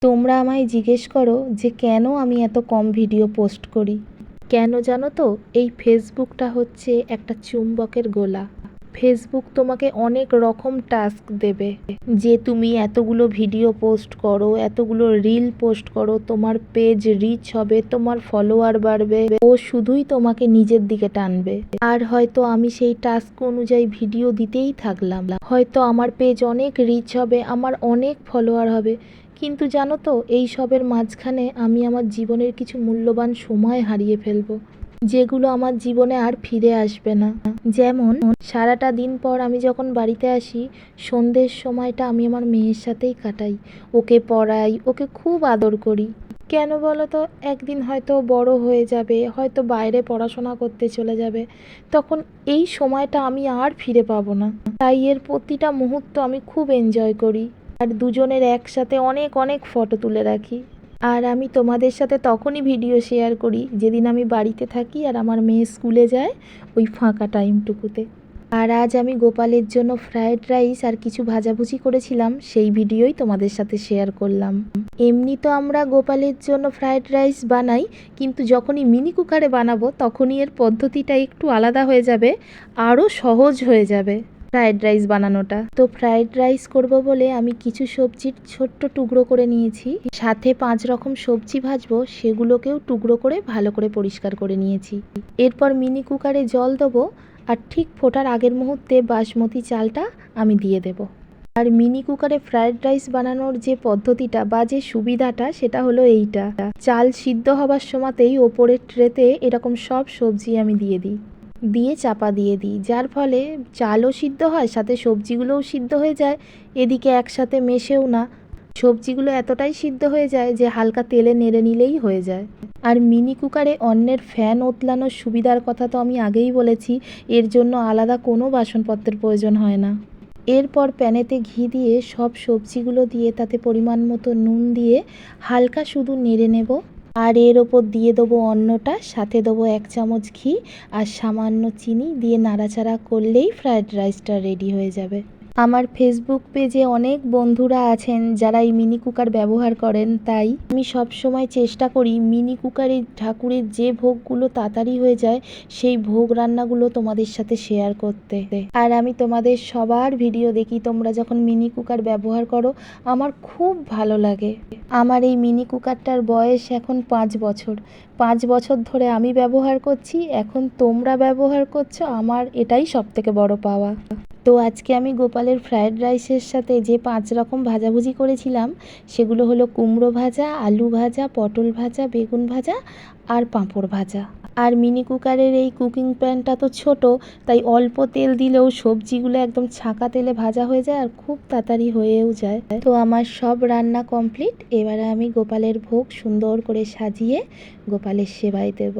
তোমরা আমায় জিজ্ঞেস করো যে কেন আমি এত কম ভিডিও পোস্ট করি। কেন জানো তো? এই ফেসবুকটা হচ্ছে একটা চুম্বকের গোলা। ফেসবুক তোমাকে অনেক রকম টাস্ক দেবে যে তুমি এতগুলো ভিডিও পোস্ট করো, এতগুলো রিল পোস্ট করো, তোমার পেজ রিচ হবে, তোমার ফলোয়ার বাড়বে, ও শুধুই তোমাকে নিজের দিকে টানবে। আর হয়তো আমি সেই টাস্ক অনুযায়ী ভিডিও দিতেই থাকলাম, হয়তো আমার পেজ অনেক রিচ হবে, আমার অনেক ফলোয়ার হবে, কিন্তু জানো তো এই সবের মাঝখানে আমি আমার জীবনের কিছু মূল্যবান সময় হারিয়ে ফেলবো, যেগুলো আমার জীবনে আর ফিরে আসবে না। যেমন সারাটা দিন পর আমি যখন বাড়িতে আসি, সন্ধ্যের সময়টা আমি আমার মেয়ের সাথেই কাটাই, ওকে পড়াই, ওকে খুব আদর করি। কেন বলো তো? একদিন হয়তো বড় হয়ে যাবে, হয়তো বাইরে পড়াশোনা করতে চলে যাবে, তখন এই সময়টা আমি আর ফিরে পাবো না। তাই এর প্রতিটা মুহূর্ত আমি খুব এনজয় করি, আর দুজনের একসাথে অনেক অনেক ফটো তুলে রাখি। আর আমি তোমাদের সাথে তখনই ভিডিও শেয়ার করি যেদিন আমি বাড়িতে থাকি আর আমার মেয়ে স্কুলে যায়, ওই ফাঁকা টাইমটুকুতে। আর আজ আমি গোপালের জন্য ফ্রায়েড রাইস আর কিছু ভাজাভুজি করেছিলাম, সেই ভিডিওই তোমাদের সাথে শেয়ার করলাম। এমনি তো আমরা গোপালের জন্য ফ্রায়েড রাইস বানাই, কিন্তু যখনই মিনি কুকারে বানাবো তখনই এর পদ্ধতিটা একটু আলাদা হয়ে যাবে, আরও সহজ হয়ে যাবে ফ্রায়েড রাইস বানানোটা। তো ফ্রায়েড রাইস করব বলে আমি কিছু সবজির ছোট্ট টুকরো করে নিয়েছি, সাথে 5 রকম সবজি ভাজবো, সেগুলোকেও টুকরো করে ভালো করে পরিষ্কার করে নিয়েছি। এরপর মিনি কুকারে জল দেবো, আর ঠিক ফোটার আগের মুহূর্তে বাসমতি চালটা আমি দিয়ে দেব। আর মিনি কুকারে ফ্রায়েড রাইস বানানোর যে পদ্ধতিটা বা যে সুবিধাটা, সেটা হলো এইটা: চাল সিদ্ধ হবার সময়তেই ওপরের ট্রেতে এরকম সব সবজি আমি দিয়ে চাপা দিয়ে দিই, যার ফলে চালও সিদ্ধ হয়, সাথে সবজিগুলোও সিদ্ধ হয়ে যায়, এদিকে একসাথে মেশেও না। সবজিগুলো এতটাই সিদ্ধ হয়ে যায় যে হালকা তেলে নেড়ে নিলেই হয়ে যায়। আর মিনি কুকারে অন্যের ফ্যান ওতলানোর সুবিধার কথা তো আমি আগেই বলেছি, এর জন্য আলাদা কোনো বাসনপত্রের প্রয়োজন হয় না। এরপর প্যানেতে ঘি দিয়ে সব সবজিগুলো দিয়ে তাতে পরিমাণ মতো নুন দিয়ে হালকা শুধু নেড়ে নেব, আর এর ওপর দিয়ে দেবো অন্নটা, সাথে দেবো 1 চামচ ঘি আর সামান্য চিনি দিয়ে নাড়াচাড়া করলেই ফ্রায়েড রাইসটা রেডি হয়ে যাবে। আমার ফেসবুক পেজে অনেক বন্ধুরা আছেন যারা এই মিনি কুকার ব্যবহার করেন, তাই আমি সবসময় চেষ্টা করি মিনি কুকারে ঠাকুরের যে ভোগগুলো তাড়াতাড়ি হয়ে যায় সেই ভোগ রান্নাগুলো তোমাদের সাথে শেয়ার করতে। আর আমি তোমাদের সবার ভিডিও দেখি তোমরা যখন মিনি কুকার ব্যবহার করো, আমার খুব ভালো লাগে। আমার এই মিনি কুকারটার বয়স এখন 5 বছর। 5 বছর ধরে আমি ব্যবহার করছি, এখন তোমরা ব্যবহার করছো, আমার এটাই সবথেকে বড় পাওয়া। তো আজকে আমি গোপালের ফ্রায়েড রাইসের সাথে যে 5 রকম ভাজাভুজি করেছিলাম, সেগুলো হলো কুমড়ো ভাজা, আলু ভাজা, পটল ভাজা, বেগুন ভাজা আর পাঁপড় ভাজা। আর মিনি কুকারের এই কুকিং প্যানটা তো ছোট, তাই অল্প তেল দিলেও সবজিগুলো একদম ছাঁকা তেলে ভাজা হয়ে যায় আর খুব তাড়াতাড়ি হয়েও যায়। তো আমার সব রান্না কমপ্লিট। এবারে আমি গোপালের ভোগ সুন্দর করে সাজিয়ে গোপালের সেবায় দেব।